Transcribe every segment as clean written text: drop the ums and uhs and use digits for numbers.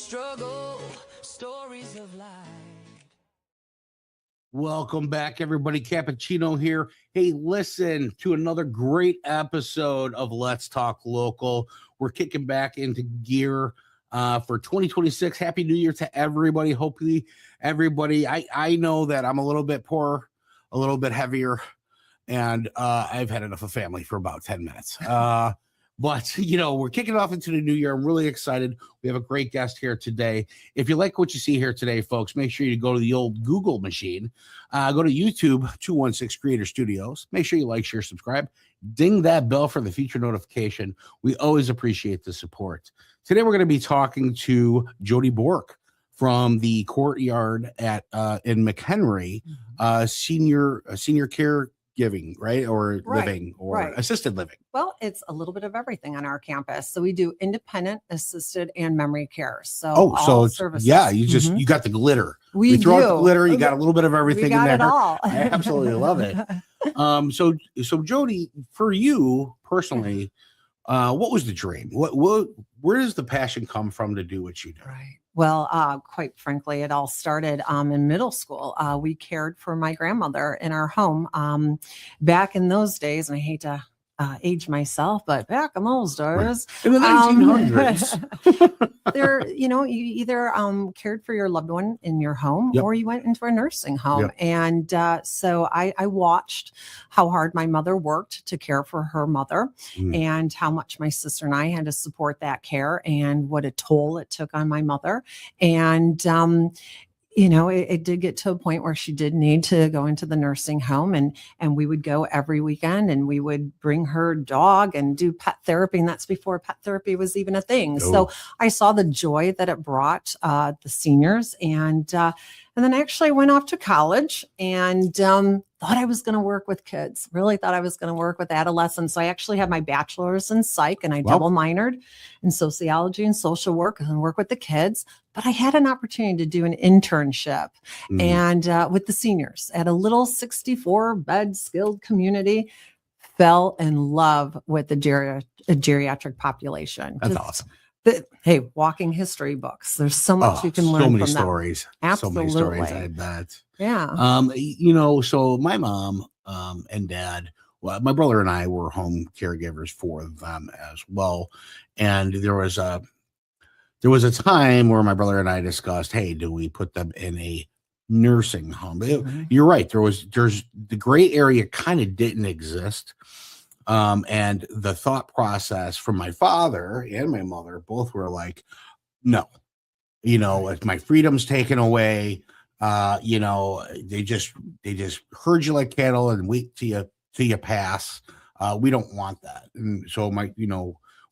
struggle, stories of life. Welcome back, everybody. Cappuccino here. Hey, listen to another great episode of Let's Talk Local. We're kicking back into gear for 2026. Happy New Year to everybody. Hopefully, everybody. I know that I'm a little bit poor, a little bit heavier, and I've had enough of family for about 10 minutes. But, you know, we're kicking off into the new year. I'm really excited. We have a great guest here today. If you like what you see here today, folks, make sure you go to the old Google machine. Go to YouTube, 216 Creator Studios. Make sure you like, share, subscribe. Ding that bell for the future notification. We always appreciate the support. Today, we're going to be talking to Jodi Borck from the Courtyard at in McHenry, senior care giving, right? Or living or assisted living. Well, it's a little bit of everything on our campus. So we do independent, assisted, and memory care. So all services. Yeah, you just you got the glitter. We throw do. out the glitter, you got a little bit of everything in there. It all. I absolutely love it. So Jodi, for you personally, what was the dream? Where does the passion come from to do what you do? Right. Well, quite frankly, it all started in middle school. We cared for my grandmother in our home back in those days, and I hate to age myself, but back in those days, in the 1900s, you either cared for your loved one in your home or you went into a nursing home. And so I watched how hard my mother worked to care for her mother and how much my sister and I had to support that care and what a toll it took on my mother. And it did get to a point where she did need to go into the nursing home, and we would go every weekend, and we would bring her dog and do pet therapy. And that's before pet therapy was even a thing. Oh. So I saw the joy that it brought the seniors, and then I actually went off to college and thought I was going to work with kids, really thought I was going to work with adolescents. So I actually had my bachelor's in psych, and I double minored in sociology and social work and work with the kids. But I had an opportunity to do an internship and with the seniors at a little 64-bed skilled community. Fell in love with the geriatric population. That's awesome. Hey, walking history books. There's so much you can learn from them. Stories. Absolutely. So many stories, I bet. Yeah. So my mom and dad, well, my brother and I were home caregivers for them as well. And there was a time where my brother and I discussed, hey, do we put them in a nursing home? You're right. There's the gray area kind of didn't exist. And the thought process from my father and my mother both were like, no, if my freedom's taken away, they just herd you like cattle and wait till you pass. We don't want that. And so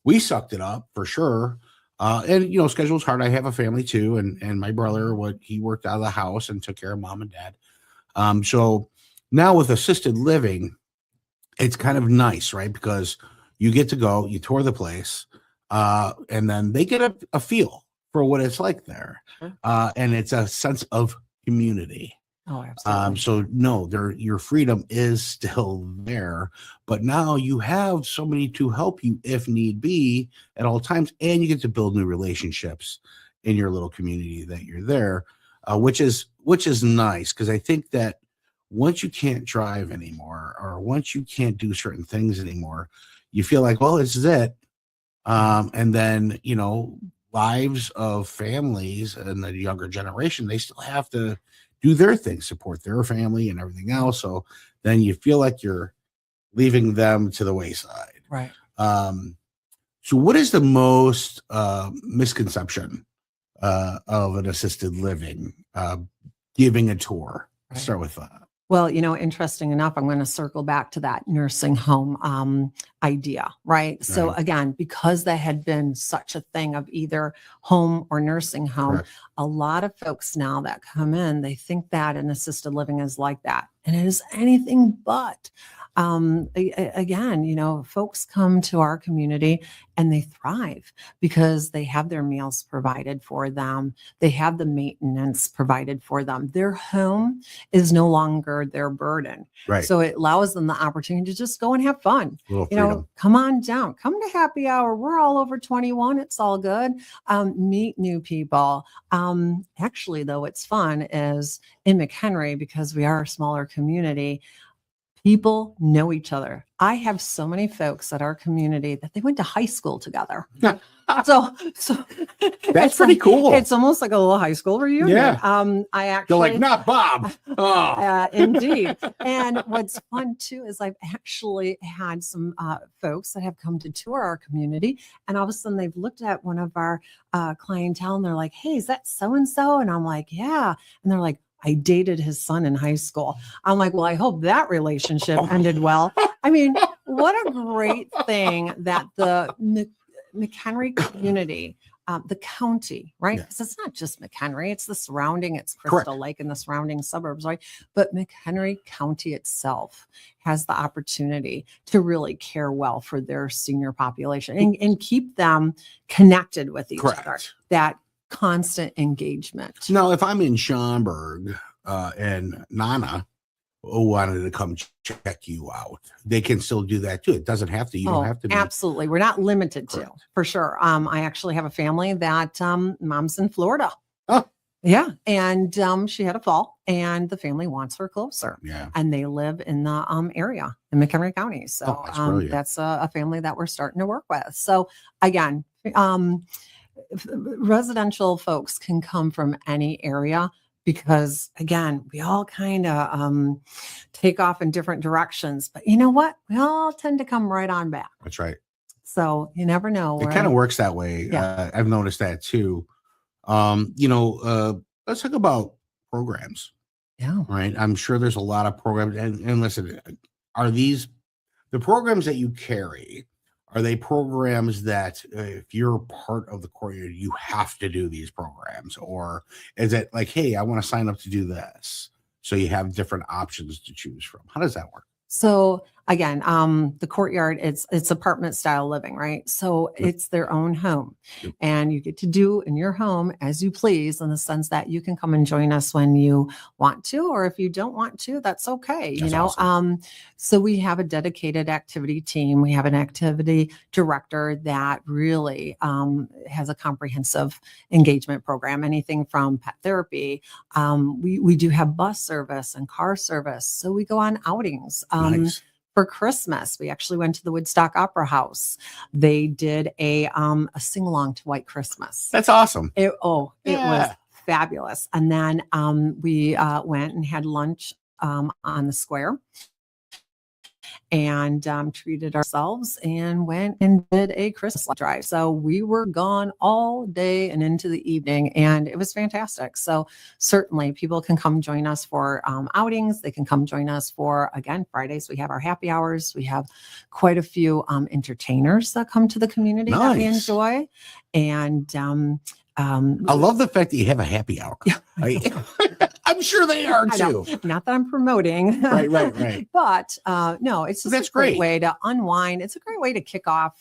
we sucked it up for sure. And schedule's hard. I have a family too. And my brother, he worked out of the house and took care of mom and dad. So now with assisted living, it's kind of nice, right? Because you get to go, you tour the place, and then they get a feel for what it's like there. And it's a sense of community. Oh, absolutely. So no, your freedom is still there, but now you have somebody to help you if need be at all times, and you get to build new relationships in your little community that you're there, which is nice, because I think that once you can't drive anymore, or once you can't do certain things anymore, you feel like, well, this is it. And then, lives of families and the younger generation, they still have to do their thing, support their family and everything else. So then you feel like you're leaving them to the wayside. Right. So what is the most misconception of an assisted living, giving a tour? Right. Start with that. Well, interesting enough, I'm going to circle back to that nursing home idea, right? So again, because that had been such a thing of either home or nursing home, correct, a lot of folks now that come in, they think that an assisted living is like that. And it is anything but. Again, folks come to our community and they thrive because they have their meals provided for them. They have the maintenance provided for them. Their home is no longer their burden. Right. So it allows them the opportunity to just go and have fun. down. come on down. Come to happy hour. We're all over 21. It's all good. Meet new people. Actually, though, what's fun is in McHenry, because we are a smaller community, people know each other. I have so many folks at our community that they went to high school together. So That's pretty cool. It's almost like a little high school reunion. Yeah. I actually, They're like, not Bob. Oh, indeed. And what's fun too is I've actually had some folks that have come to tour our community, and all of a sudden they've looked at one of our clientele and they're like, "Hey, is that so and so?" And I'm like, "Yeah," and they're like, "I dated his son in high school." I'm like, "Well, I hope that relationship ended well." I mean, what a great thing that the McHenry community, the county, right? Because it's not just McHenry, it's the surrounding, it's Crystal Lake and the surrounding suburbs, right? But McHenry County itself has the opportunity to really care well for their senior population and keep them connected with each other. That constant engagement. Now, if I'm in Schaumburg and Nana wanted to come check you out, they can still do that too. It doesn't have to. You don't have to. Absolutely, we're not limited to, for sure. I actually have a family that mom's in Florida. Oh, yeah, and she had a fall, and the family wants her closer. Yeah, and they live in the area in McHenry County. So that's a family that we're starting to work with. So again, residential folks can come from any area, because again, we all kind of take off in different directions, but you know what? We all tend to come right on back. That's right. So you never know. It kind of works that way. Yeah. I've noticed that too. Let's talk about programs. Yeah. Right. I'm sure there's a lot of programs. And listen, are these the programs that you carry? Are they programs that if you're part of the Courtyard, you have to do these programs? Or is it like, hey, I want to sign up to do this? So you have different options to choose from. How does that work? So again, the Courtyard, it's apartment style living, right? So it's their own home, and you get to do in your home as you please, in the sense that you can come and join us when you want to, or if you don't want to, that's okay. That's you know, awesome. So we have a dedicated activity team. We have an activity director that really has a comprehensive engagement program, anything from pet therapy. We do have bus service and car service. So we go on outings. Nice. For Christmas, we actually went to the Woodstock Opera House. They did a sing-along to White Christmas. That's awesome. It was fabulous. And then we went and had lunch on the square, and treated ourselves, and went and did a Christmas drive. So we were gone all day and into the evening, and it was fantastic. So certainly people can come join us for outings. They can come join us for, again, Fridays. We have our happy hours. We have quite a few entertainers that come to the community that we enjoy. And I love the fact that you have a happy hour. Yeah. I'm sure they are too. Not that I'm promoting. Right. But no, it's just a great way to unwind. It's a great way to kick off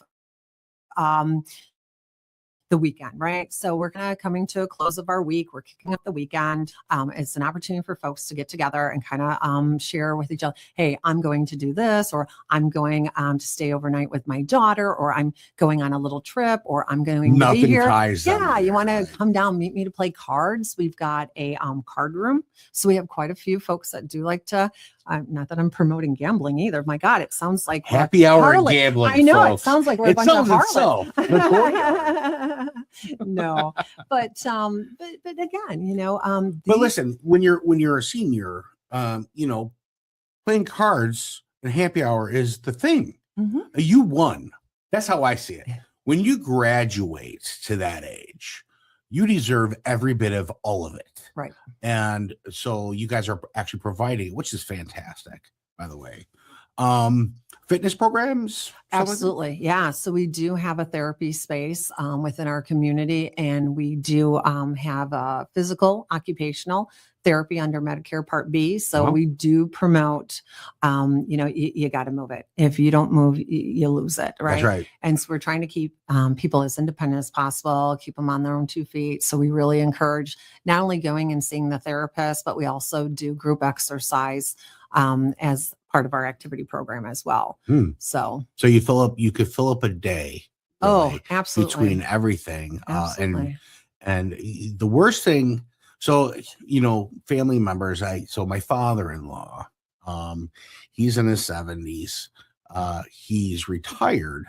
the weekend, right? So we're coming to a close of our week. We're kicking up the weekend. It's an opportunity for folks to get together and kind of share with each other. Hey, I'm going to do this, or I'm going to stay overnight with my daughter, or I'm going on a little trip, or I'm going to be here. Yeah, you want to come down, meet me to play cards. We've got a card room. So we have quite a few folks that do like to, not that I'm promoting gambling either. My God, it sounds like happy hour and gambling. I know, folks. It sounds like we're a bunch of harlots. So. No, but again, you know, but listen, when you're a senior, playing cards and happy hour is the thing. Mm-hmm. You won. That's how I see it. When you graduate to that age, you deserve every bit of all of it. Right. And so you guys are actually providing, which is fantastic, by the way. Fitness programs? Absolutely. Yeah. So we do have a therapy space within our community, and we do have a physical occupational therapy under Medicare Part B. So we do promote, you got to move it. If you don't move, you lose it. Right. That's right. And so we're trying to keep people as independent as possible, keep them on their own 2 feet. So we really encourage not only going and seeing the therapist, but we also do group exercise as part of our activity program as well. So you could fill up a day. Oh, absolutely. Between everything. Absolutely. And the worst thing, so, family members, so my father-in-law, he's in his 70s. He's retired,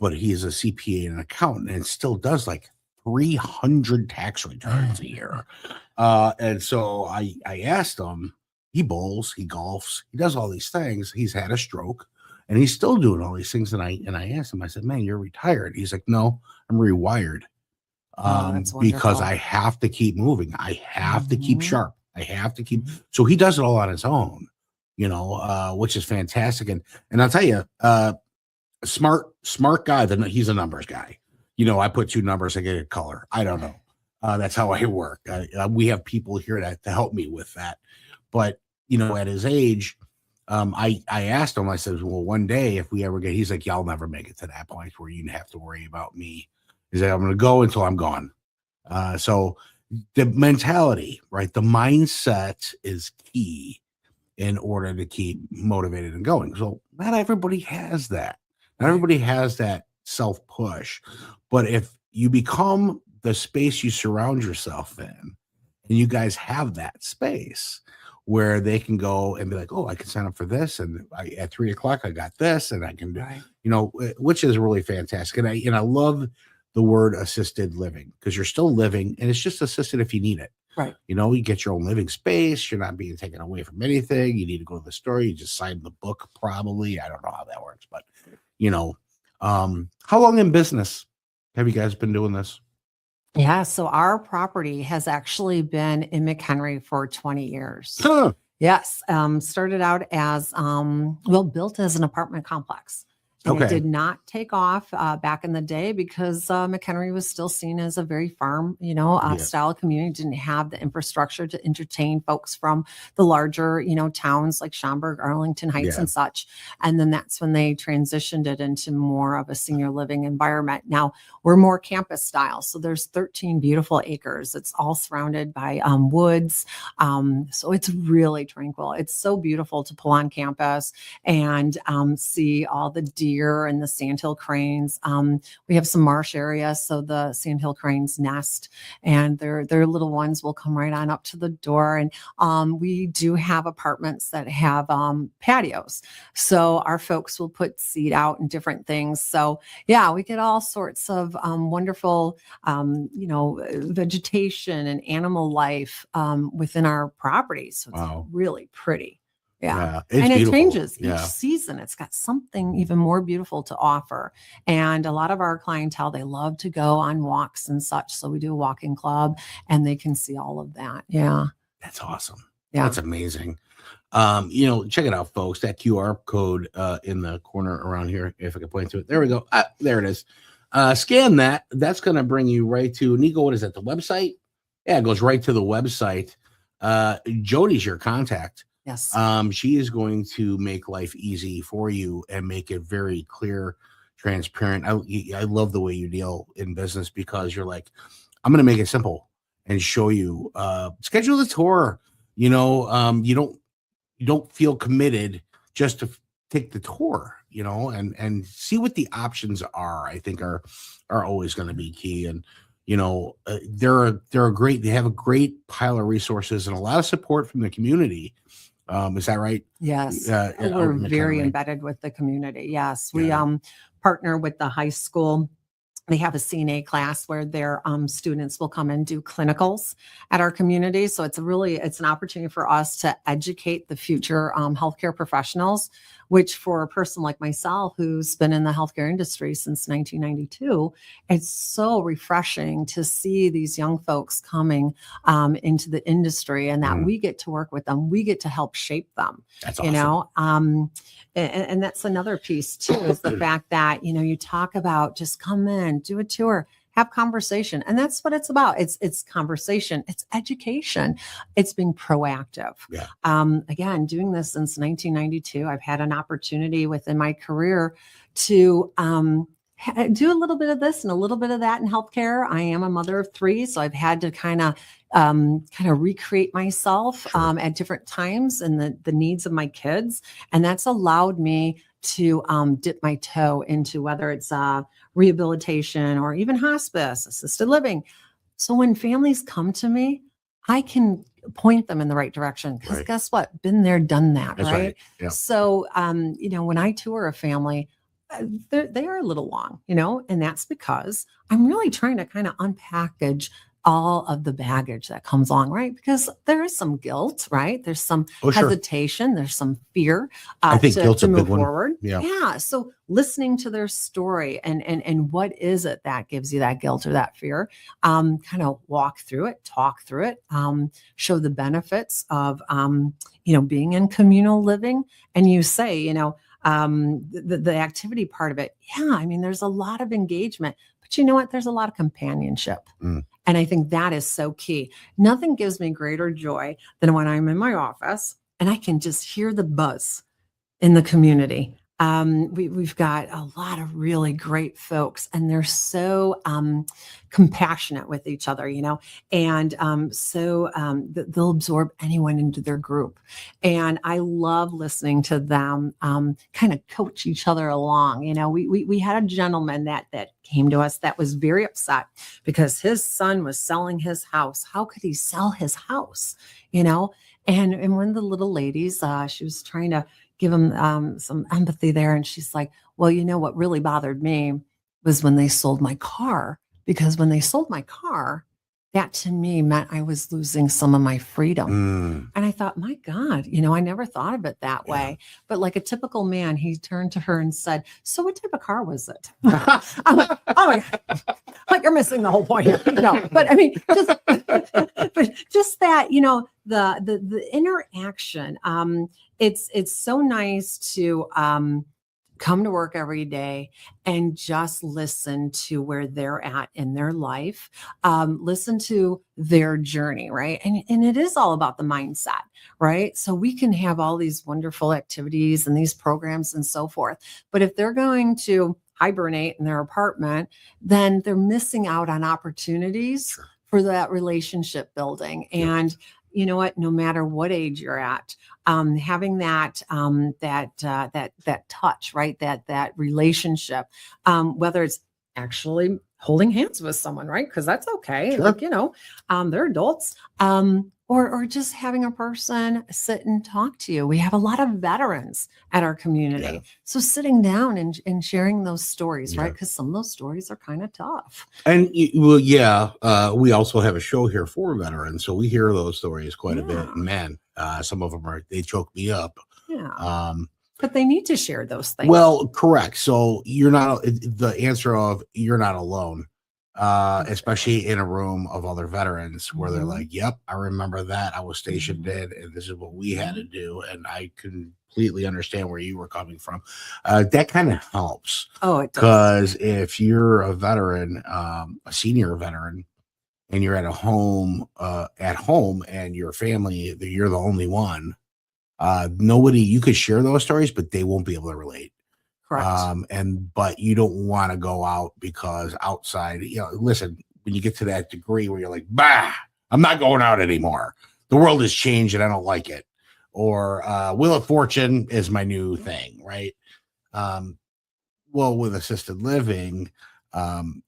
but he's a CPA and an accountant and still does like 300 tax returns a year. And so I asked him, he bowls, he golfs, he does all these things. He's had a stroke and he's still doing all these things. And I asked him, I said, man, you're retired. He's like, no, I'm rewired. Because I have to keep moving. I have to keep sharp. I have to keep, so he does it all on his own, which is fantastic. And I'll tell you, smart guy, he's a numbers guy. I put 2 numbers, I get a color. I don't know. That's how I work. We have people here to help me with that. But, at his age, I asked him, I said, well, one day if we ever he's like, yeah, I'll never make it to that point where you have to worry about me. He's like, I'm going to go until I'm gone. So the mentality, right? The mindset is key in order to keep motivated and going. So not everybody has that. Not everybody has that self-push. But if you become the space you surround yourself in, and you guys have that space where they can go and be like, oh, I can sign up for this. And at 3:00, I got this and I can do, which is really fantastic. And I love the word assisted living because you're still living and it's just assisted if you need it. Right. You get your own living space. You're not being taken away from anything. You need to go to the store. You just sign the book probably. I don't know how that works, but how long in business have you guys been doing this? Yeah. So our property has actually been in McHenry for 20 years. Huh. Yes. Started out as, built as an apartment complex. And it did not take off back in the day because McHenry was still seen as a very farm, style community. Didn't have the infrastructure to entertain folks from the larger, towns like Schaumburg, Arlington Heights, and such. And then that's when they transitioned it into more of a senior living environment. Now we're more campus style, so there's 13 beautiful acres. It's all surrounded by woods, so it's really tranquil. It's so beautiful to pull on campus and see all the deer and the sandhill cranes. We have some marsh areas, so the sandhill cranes nest, and their little ones will come right on up to the door. And we do have apartments that have patios, so our folks will put seed out and different things. So yeah, we get all sorts of wonderful, vegetation and animal life within our property. So it's really pretty. Yeah. And it changes each season. It's got something even more beautiful to offer. And a lot of our clientele, they love to go on walks and such. So we do a walking club and they can see all of that. Yeah. That's awesome. Yeah. That's amazing. Check it out, folks. That QR code in the corner around here, if I can point to it. There we go. There it is. Scan that. That's going to bring you right to, Nico, what is that, the website? Yeah, it goes right to the website. Jodi's your contact. Yes. She is going to make life easy for you and make it very clear, transparent. I love the way you deal in business because you're like, I'm going to make it simple and show you, schedule the tour. You don't feel committed just to take the tour, and see what the options are. I think are always going to be key. And, they have a great pile of resources and a lot of support from the community. Is that right? Yes. We're very embedded with the community. Yes. We partner with the high school. They have a CNA class where their students will come and do clinicals at our community. So it's an opportunity for us to educate the future healthcare professionals, which for a person like myself, who's been in the healthcare industry since 1992, it's so refreshing to see these young folks coming into the industry and that we get to work with them. We get to help shape them. That's awesome. And that's another piece too, is the fact that, you talk about just come in, do a tour, have conversation. And that's what it's about. It's conversation. It's education. It's being proactive. Yeah. Again, doing this since 1992, I've had an opportunity within my career to do a little bit of this and a little bit of that in healthcare. I am a mother of 3, so I've had to kind of recreate myself at different times and the needs of my kids, and that's allowed me to dip my toe into whether it's rehabilitation or even hospice, assisted living. So when families come to me, I can point them in the right direction because guess what? Been there, done that, That's right? Yeah. So, when I tour a family, they are a little long, and that's because I'm really trying to kind of unpackage all of the baggage that comes along, right? Because there is some guilt, right? There's some hesitation, there's some fear I think guilt's to a big move one. forward. Yeah. So listening to their story and what is it that gives you that guilt or that fear, kind of walk through it, talk through it, show the benefits of, being in communal living. And you say, the activity part of it. Yeah. I mean, there's a lot of engagement, but you know what? There's a lot of companionship. And I think that is so key. Nothing gives me greater joy than when I'm in my office and I can just hear the buzz in the community. We've got a lot of really great folks, and they're so compassionate with each other, and they'll absorb anyone into their group. And I love listening to them kind of coach each other along. We had a gentleman that came to us that was very upset because his son was selling his house. How could he sell his house? And one of the little ladies, she was trying to give him some empathy there. And she's like, well, what really bothered me was when they sold my car, because when they sold my car, that to me meant I was losing some of my freedom. And I thought, my God, I never thought of it that way. But like a typical man, he turned to her and said, so what type of car was it? I'm like, oh my God. Like you're missing the whole point here. No, but I mean, just that, the interaction, it's so nice to come to work every day and just listen to where they're at in their life, listen to their journey, right? And it is all about the mindset, right? So we can have all these wonderful activities and these programs and so forth. But if they're going to hibernate in their apartment, then they're missing out on opportunities for that relationship building. And you know what? No matter what age you're at, having that touch, right? That relationship, whether it's actually holding hands with someone, right? Because that's okay. Like, they're adults. Or just having a person sit and talk to you. We have a lot of veterans at our community. So sitting down and sharing those stories, right? Because some of those stories are kind of tough. And we also have a show here for veterans. So we hear those stories quite a bit. Man, some of them they choke me up. But they need to share those things. Well, correct. So you're not the answer of you're not alone. Especially in a room of other veterans where they're like, yep, I remember that. I was stationed in, and this is what we had to do. And I completely understand where you were coming from. That kind of helps. Oh, it does. Because if you're a veteran, a senior veteran, and you're at home, and your family, you're the only one, nobody, you could share those stories, but they won't be able to relate. But you don't want to go out because outside, listen, when you get to that degree where you're like, bah, I'm not going out anymore. The world has changed and I don't like it. Or Wheel of Fortune is my new thing, right? Well, with assisted living,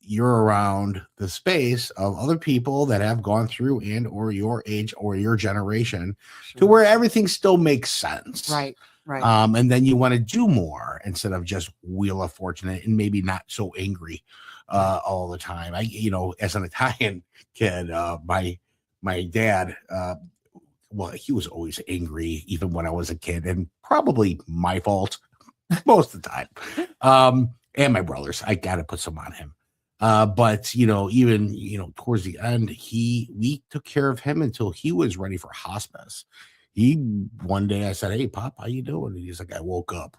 you're around the space of other people that have gone through and or your age or your generation to where everything still makes sense. Right. Right. And then you want to do more instead of just Wheel of Fortune and maybe not so angry all the time. As an Italian kid, my dad, he was always angry even when I was a kid, and probably my fault most of the time. And my brothers, I got to put some on him. But even towards the end, we took care of him until he was ready for hospice. One day I said, hey, Pop, how you doing? And he's like, I woke up.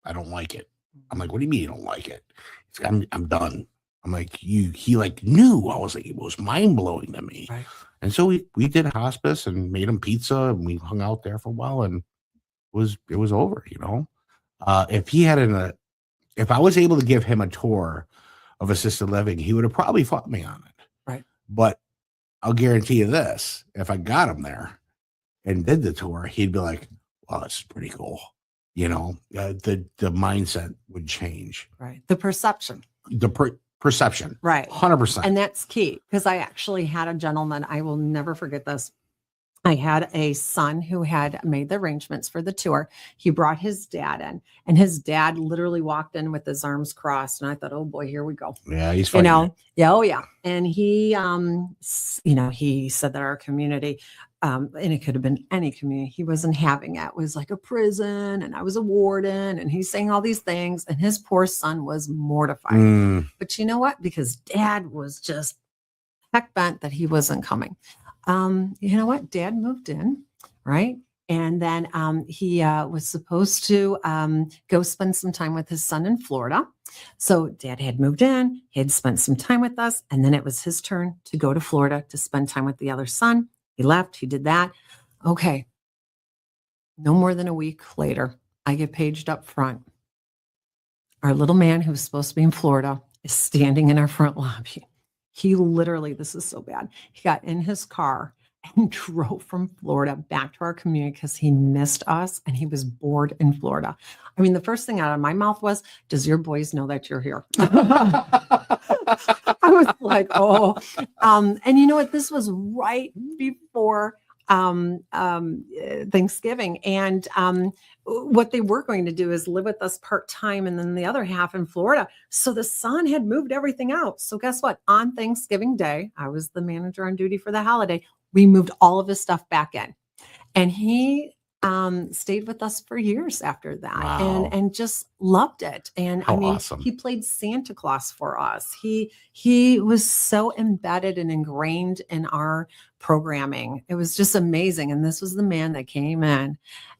I don't like it. I'm like, what do you mean you don't like it? He's like, I'm done. I'm like, he like knew. I was like, it was mind blowing to me. Right. And so we did hospice and made him pizza and we hung out there for a while and it was over, If he had if I was able to give him a tour of assisted living, he would have probably fought me on it. Right. But I'll guarantee you this: if I got him there and did the tour, he'd be like, "Well, this is pretty cool." The mindset would change. Right. The perception. Perception. Right. 100%. And that's key, because I actually had a gentleman, I will never forget this. I had a son who had made the arrangements for the tour. He brought his dad in, and his dad literally walked in with his arms crossed. And I thought, oh boy, here we go. Yeah, he's fighting. Yeah, oh yeah. And he, he said that our community, and it could have been any community, he wasn't having it. It was like a prison, and I was a warden, and he's saying all these things, and his poor son was mortified. But you know what? Because dad was just heck bent that he wasn't coming. You know what? Dad moved in, right? And then he was supposed to go spend some time with his son in Florida. So dad had moved in, he had spent some time with us, and then it was his turn to go to Florida to spend time with the other son. He left, he did that. Okay. No more than a week later, I get paged up front. Our little man who was supposed to be in Florida is standing in our front lobby. He literally, this is so bad, he got in his car and drove from Florida back to our community because he missed us and he was bored in Florida. I mean, the first thing out of my mouth was, does your boys know that you're here? I was like, oh. And you know what? This was right before Thanksgiving. And what they were going to do is live with us part-time and then the other half in Florida. So the son had moved everything out. So guess what? On Thanksgiving Day, I was the manager on duty for the holiday. We moved all of his stuff back in. And he stayed with us for years after that. Wow. And just loved it. And How I mean, awesome. he played Santa Claus for us. He was so embedded and ingrained in our programming. It was just amazing. And this was the man that came in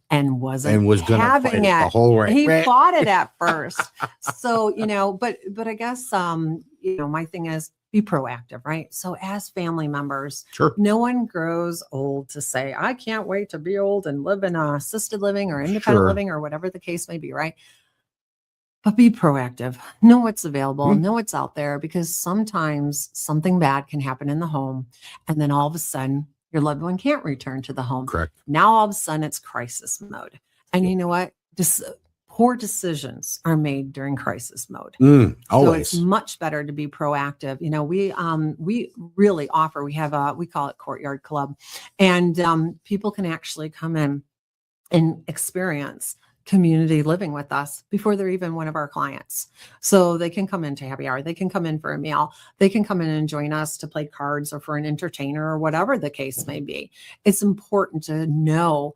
and was going to fight it the whole way. He fought it at first. So, but I guess, my thing is be proactive, right? So as family members, sure, no one grows old to say, I can't wait to be old and live in assisted living or independent living or whatever the case may be, right? But be proactive. Know what's available, know what's out there, because sometimes something bad can happen in the home. And then all of a sudden, your loved one can't return to the home. Correct. Now, all of a sudden, it's crisis mode. And you know what? Poor decisions are made during crisis mode. Always. So it's much better to be proactive. We really offer, we call it Courtyard Club, and people can actually come in and experience community living with us before they're even one of our clients. So they can come into happy hour, they can come in for a meal, they can come in and join us to play cards or for an entertainer or whatever the case may be. It's important to know,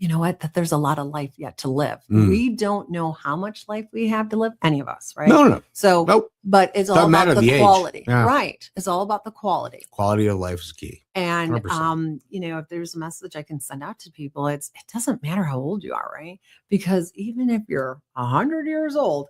that there's a lot of life yet to live. We don't know how much life we have to live, any of us, right? No. So, nope. But it's all about the quality, right? It's all about the quality. Quality of life is key. And, 100%. if there's a message I can send out to people, it doesn't matter how old you are, right? Because even if you're 100 years old,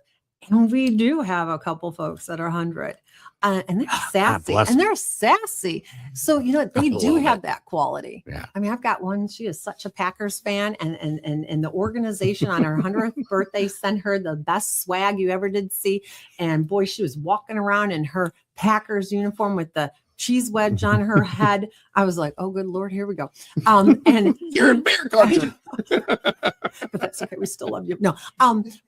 and we do have a couple folks that are 100, and they're sassy. So, they do have that quality. Yeah. I mean, I've got one, she is such a Packers fan, and the organization on her 100th birthday sent her the best swag you ever did see. And boy, she was walking around in her Packers uniform with the cheese wedge on her head. I was like, oh, good Lord, here we go. And you're in bear country. But that's okay. We still love you. No.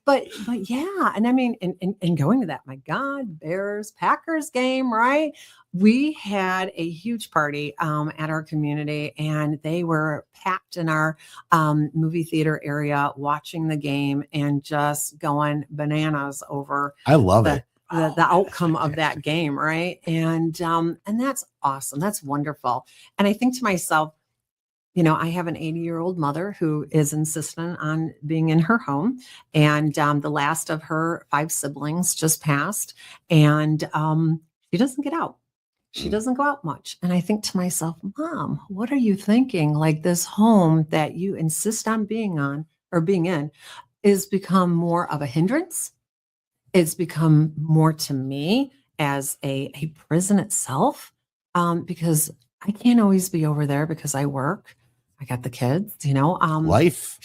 But yeah. And I mean, and going to that, my God, Bears, Packers game, right? We had a huge party at our community, and they were packed in our movie theater area watching the game and just going bananas over. I love it. The outcome of that game, right? And that's awesome. That's wonderful. And I think to myself, I have an 80-year-old mother who is insistent on being in her home, and the last of her 5 siblings just passed, and she doesn't get out. She doesn't go out much. And I think to myself, Mom, what are you thinking? Like, this home that you insist on being in is become more of a hindrance. It's become more to me as a prison itself, because I can't always be over there because I work. I got the kids, life.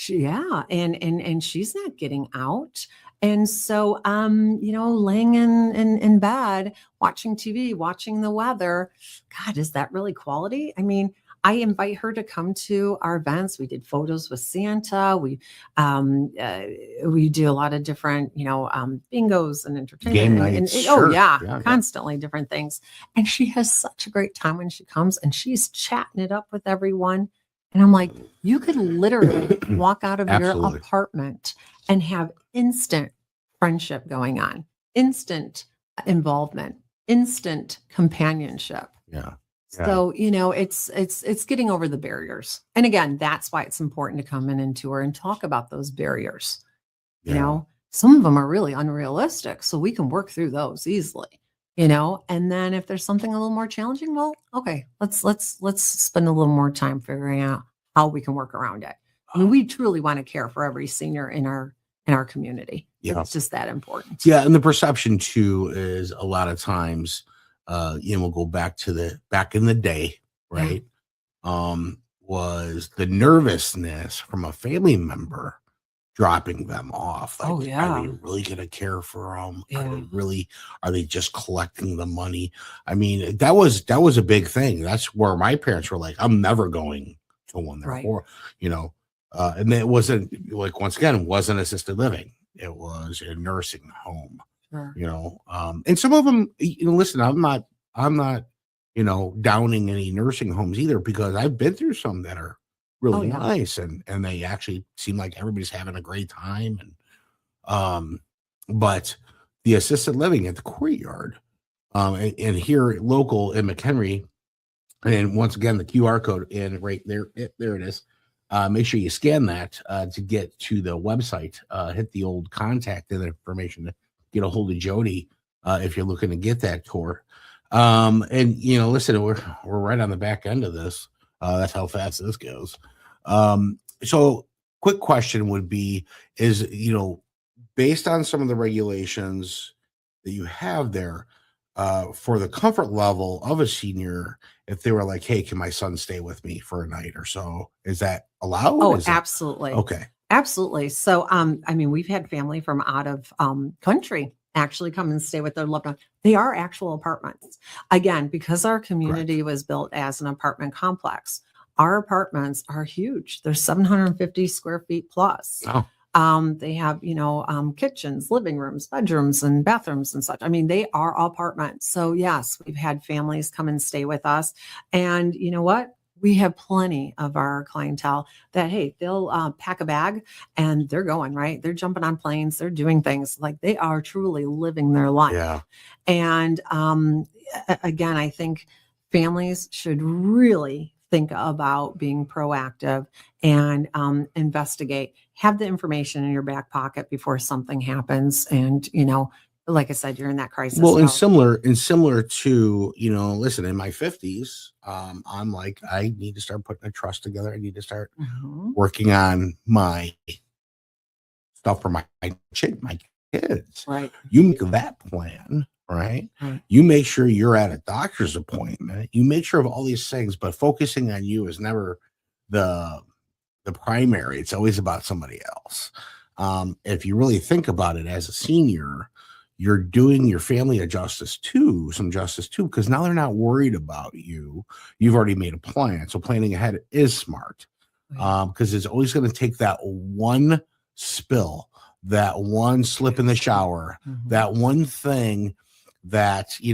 And she's not getting out. And so, laying in bed, watching TV, watching the weather, God, is that really quality? I mean, I invite her to come to our events. We did photos with Santa. Um, uh, we do a lot of different, bingos and Game entertainment nights, oh sure. yeah, Yeah. constantly different things. And she has such a great time when she comes and she's chatting it up with everyone. And I'm like, you could literally walk out of your Absolutely. apartment and have instant friendship going on, instant involvement, instant companionship. Yeah. So, it's getting over the barriers. And again, that's why it's important to come in and tour and talk about those barriers. Some of them are really unrealistic, so we can work through those easily. And then if there's something a little more challenging, well, okay, let's spend a little more time figuring out how we can work around it. I mean, we truly want to care for every senior in our community. Yeah. It's just that important. Yeah, and the perception too is a lot of times, we'll go back in the day, right? Was the nervousness from a family member dropping them off? Like, Oh, yeah. Are they really going to care for them? Yeah. Are they just collecting the money? I mean, that was a big thing. That's where my parents were like, I'm never going to one there, Right. or and it wasn't like, once again, wasn't assisted living. It was a nursing home. Sure. And some of them, listen, I'm not, downing any nursing homes either, because I've been through some that are really yeah. nice and they actually seem like everybody's having a great time. And, but the assisted living at the Courtyard, and here local in McHenry, and once again, the QR code and right there, there it is. Make sure you scan that to get to the website. Hit the old contact information to get a hold of Jodi if you're looking to get that tour. And listen, we're right on the back end of this. That's how fast this goes. So quick question would be, is, based on some of the regulations that you have there, for the comfort level of a senior, if they were like, hey, can my son stay with me for a night or so? Is that allowed? Oh, absolutely. Okay. Absolutely. So, we've had family from out of country actually come and stay with their loved one. They are actual apartments. Again, because our community was built as an apartment complex, our apartments are huge. They're 750 square feet plus. Oh. They have, kitchens, living rooms, bedrooms, and bathrooms and such. I mean, they are apartments. So yes, we've had families come and stay with us. And you know what? We have plenty of our clientele that, hey, they'll pack a bag and they're going, right? They're jumping on planes. They're doing things like they are truly living their life. Yeah. And again, I think families should really think about being proactive and investigate. Have the information in your back pocket before something happens. And, like I said, you're in that crisis. Well, and similar to, listen, in my 50s, I'm like, I need to start putting a trust together. I need to start working on my stuff for my kids. Right. You make that plan, right? You make sure you're at a doctor's appointment. You make sure of all these things, but focusing on you is never the primary. It's always about somebody else. If you really think about it, as a senior, you're doing your family some justice too, because now they're not worried about you. You've already made a plan. So planning ahead is smart, because it's always going to take that one spill, that one slip in the shower, that one thing that, you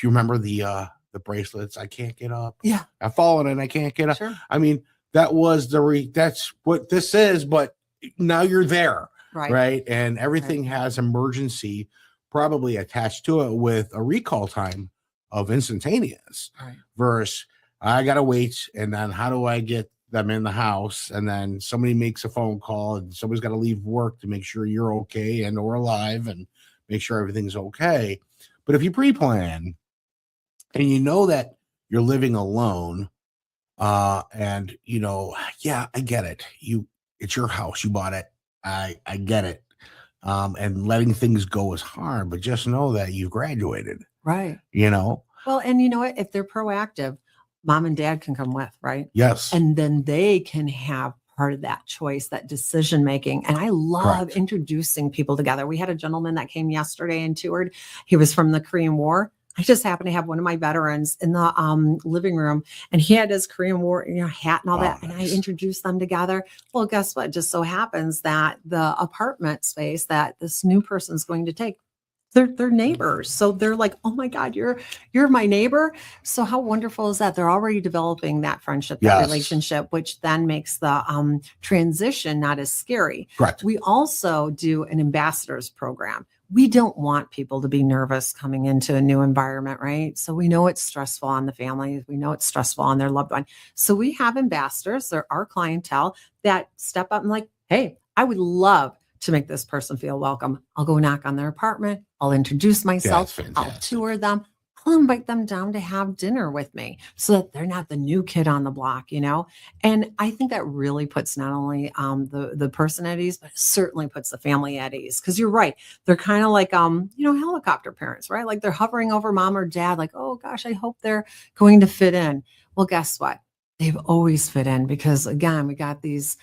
remember the bracelets. I can't get up. Yeah. I've fallen and I can't get up. Sure. I mean, that was that's what this is, but now you're there. Right. And everything has emergency probably attached to it, with a recall time of instantaneous versus I got to wait. And then how do I get them in the house? And then somebody makes a phone call and somebody's got to leave work to make sure you're okay and or alive and make sure everything's okay. But if you pre-plan and you know that you're living alone, and I get it. It's your house. You bought it. I get it. And letting things go is hard, but just know that you've graduated. Right. Well, and you know what? If they're proactive, mom and dad can come with, right? Yes. And then they can have part of that choice, that decision making. And I love introducing people together. We had a gentleman that came yesterday and toured. He was from the Korean War. I just happened to have one of my veterans in the living room, and he had his Korean War, hat and all that. And I introduced them together. Well, guess what? Just so happens that the apartment space that this new person's going to take, they're neighbors. So they're like, oh my God, you're my neighbor. So how wonderful is that? They're already developing that friendship, that relationship, which then makes the transition not as scary. Correct. We also do an ambassadors program. We don't want people to be nervous coming into a new environment, right? So we know it's stressful on the family. We know it's stressful on their loved one. So we have ambassadors. They're our clientele that step up and like, hey, I would love to make this person feel welcome. I'll go knock on their apartment. I'll introduce myself. I'll tour them. I'll invite them down to have dinner with me so that they're not the new kid on the block, And I think that really puts not only the person at ease, but it certainly puts the family at ease. Because you're right. They're kind of like, helicopter parents, right? Like they're hovering over mom or dad, like, oh gosh, I hope they're going to fit in. Well, guess what? They've always fit in because, again, we got these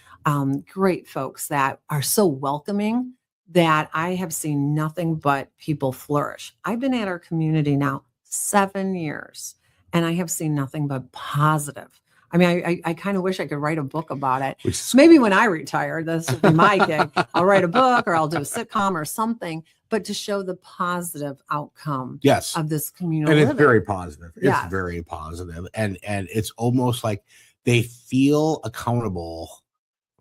great folks that are so welcoming that I have seen nothing but people flourish. I've been at our community now 7 years, and I have seen nothing but positive. I mean, I kind of wish I could write a book about it. Maybe when I retire, this will be my gig. I'll write a book or I'll do a sitcom or something, but to show the positive outcome of this community. And it's very positive. It's very positive. And it's almost like they feel accountable,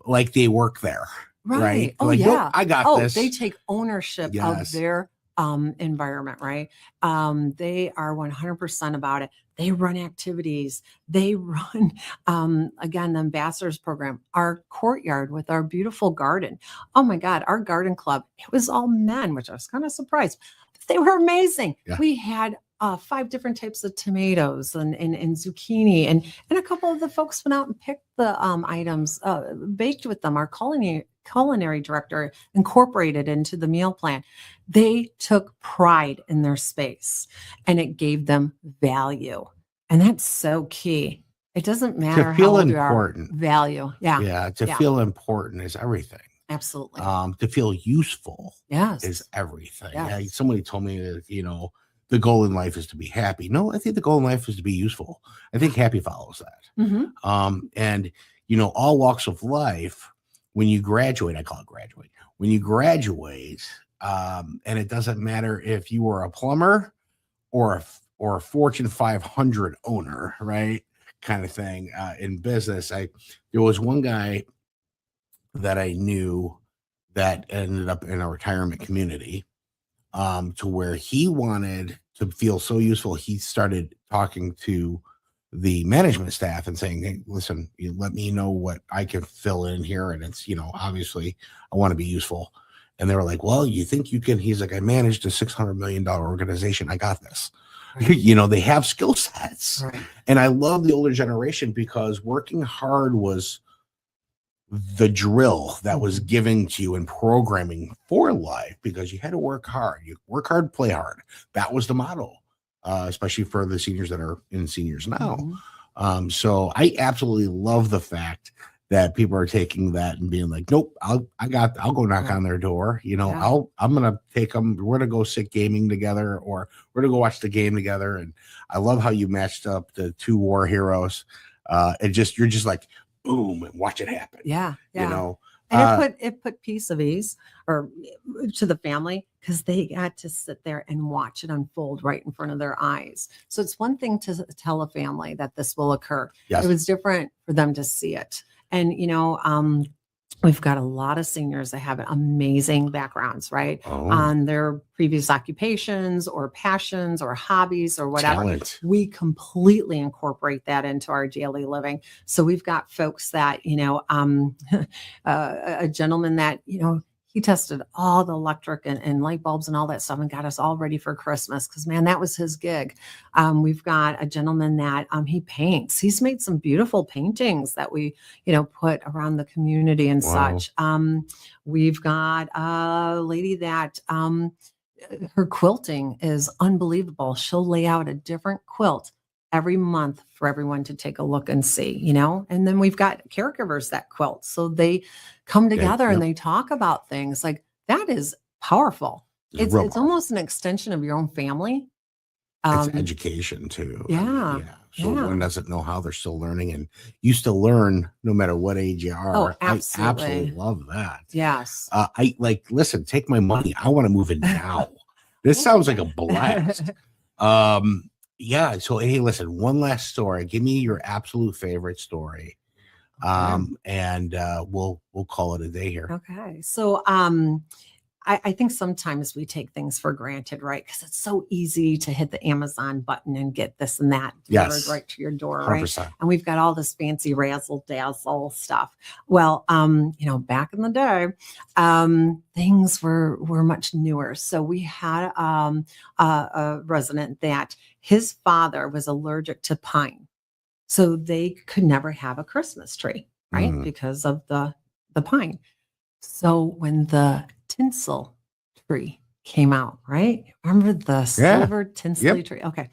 like they work there. Right. Oh, like, yeah. Nope, I got this. They take ownership of their environment, right? They are 100% about it. They run activities. They run, again, the ambassadors program, our courtyard with our beautiful garden. Oh my God, our garden club, it was all men, which I was kind of surprised. But they were amazing. Yeah. We had 5 different types of tomatoes and zucchini. And a couple of the folks went out and picked the items, baked with them. Our culinary director incorporated into the meal plan. They took pride in their space and it gave them value. And that's so key. It doesn't matter to feel how old important. You are, value. Yeah. Yeah. To feel important is everything. Absolutely. To feel useful is everything. Yes. Yeah, somebody told me that, the goal in life is to be happy. No, I think the goal in life is to be useful. I think happy follows that. Mm-hmm. And, all walks of life, when you graduate, I call it graduate. When you graduate, and it doesn't matter if you were a plumber or a Fortune 500 owner, right? Kind of thing in business. There was one guy that I knew that ended up in a retirement community to where he wanted to feel so useful. He started talking to the management staff and saying, hey, listen, you let me know what I can fill in here. And it's, obviously I want to be useful. And they were like, well, you think you can? He's like, I managed a $600 million organization. I got this. Right. They have skill sets. Right. And I love the older generation because working hard was the drill that was given to you in programming for life, because you had to work hard. You work hard, play hard. That was the motto, especially for the seniors that are in seniors now. Mm-hmm. So I absolutely love the fact that people are taking that and being like, nope, I'll go knock on their door. I'm going to take them. We're going to go sit gaming together, or we're going to go watch the game together. And I love how you matched up the 2 war heroes. You're just like, boom, and watch it happen. Yeah. And it put peace of ease or to the family, because they got to sit there and watch it unfold right in front of their eyes. So it's one thing to tell a family that this will occur. Yes. It was different for them to see it. And, we've got a lot of seniors that have amazing backgrounds, right? On their previous occupations or passions or hobbies or whatever. Talent. We completely incorporate that into our daily living. So we've got folks that, a gentleman that, he tested all the electric and light bulbs and all that stuff and got us all ready for Christmas, because, man, that was his gig. We've got a gentleman that he paints. He's made some beautiful paintings that we, put around the community and such. We've got a lady that her quilting is unbelievable. She'll lay out a different quilt every month for everyone to take a look and see, you know. And then we've got caregivers that quilt. So they come together and they talk about things like that is powerful. It's almost an extension of your own family. It's education too. Yeah. So one doesn't know how they're still learning, and you still learn no matter what age you are. Oh, absolutely. I absolutely love that. Yes. Listen, take my money. I want to move in now. This sounds like a blast. Yeah. So, hey, listen, one last story. Give me your absolute favorite story. And we'll call it a day here. Okay. So, I think sometimes we take things for granted, right? Because it's so easy to hit the Amazon button and get this and that delivered right to your door, 100%. Right? And we've got all this fancy razzle dazzle stuff. Well, back in the day, things were much newer. So we had a resident that his father was allergic to pine, so they could never have a Christmas tree, right? Because of the pine. So when the tinsel tree came out, right? Remember the silver tinsel tree? Okay.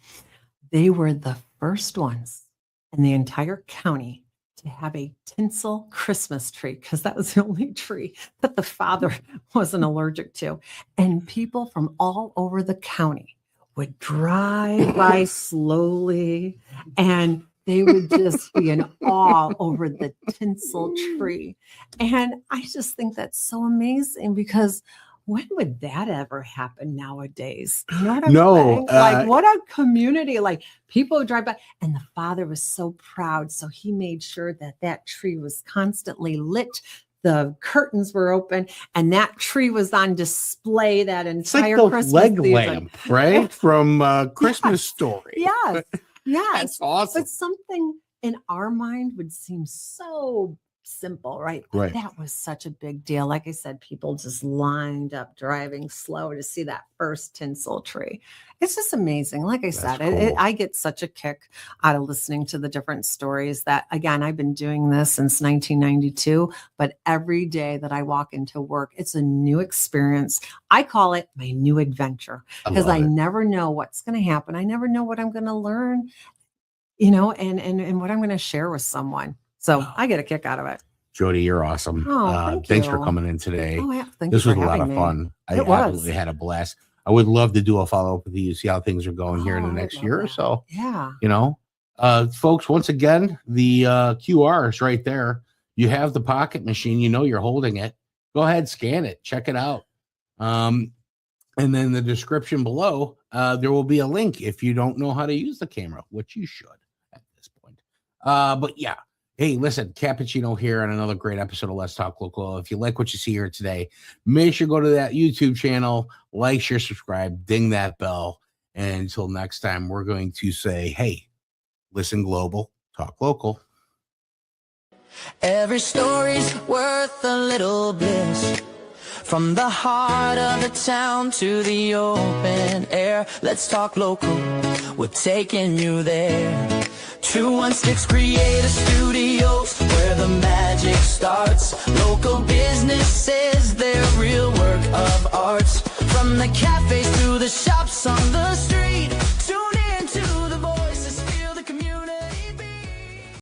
They were the first ones in the entire county to have a tinsel Christmas tree because that was the only tree that the father wasn't allergic to. And people from all over the county would drive by slowly and they would just be in awe over the tinsel tree. And I just think that's so amazing because when would that ever happen nowadays? You know what I'm saying? Like what a community, like people would drive by and the father was so proud. So he made sure that tree was constantly lit. The curtains were open and that tree was on display that entire Christmas leg season. Lamp, right? From Christmas Story. Yes. Yes. That's awesome. But something in our mind would seem so simple, right? But that was such a big deal. Like I said, people just lined up driving slow to see that first tinsel tree. It's just amazing. Like I said, cool. I get such a kick out of listening to the different stories that, again, I've been doing this since 1992, but every day that I walk into work, it's a new experience. I call it my new adventure because I never know what's going to happen. I never know what I'm going to learn, and what I'm going to share with someone. So I get a kick out of it. Jodi, you're awesome. Oh, thanks for coming in today. Oh, yeah. This was a lot of fun. I absolutely had a blast. I would love to do a follow-up with you, see how things are going here in the next year or so. Yeah. Folks, once again, the QR is right there. You have the pocket machine. You're holding it. Go ahead, scan it. Check it out. And then the description below, there will be a link if you don't know how to use the camera, which you should at this point. But yeah. Hey, listen, Cappuccino here on another great episode of Let's Talk Local. If you like what you see here today, make sure to go to that YouTube channel, like, share, subscribe, ding that bell. And until next time, we're going to say, hey, listen global, talk local. Every story's worth a little bliss. From the heart of the town to the open air, let's talk local, we're taking you there. 216 Creative Studios, where the magic starts. Local businesses, their real work of arts. From the cafes to the shops on the street.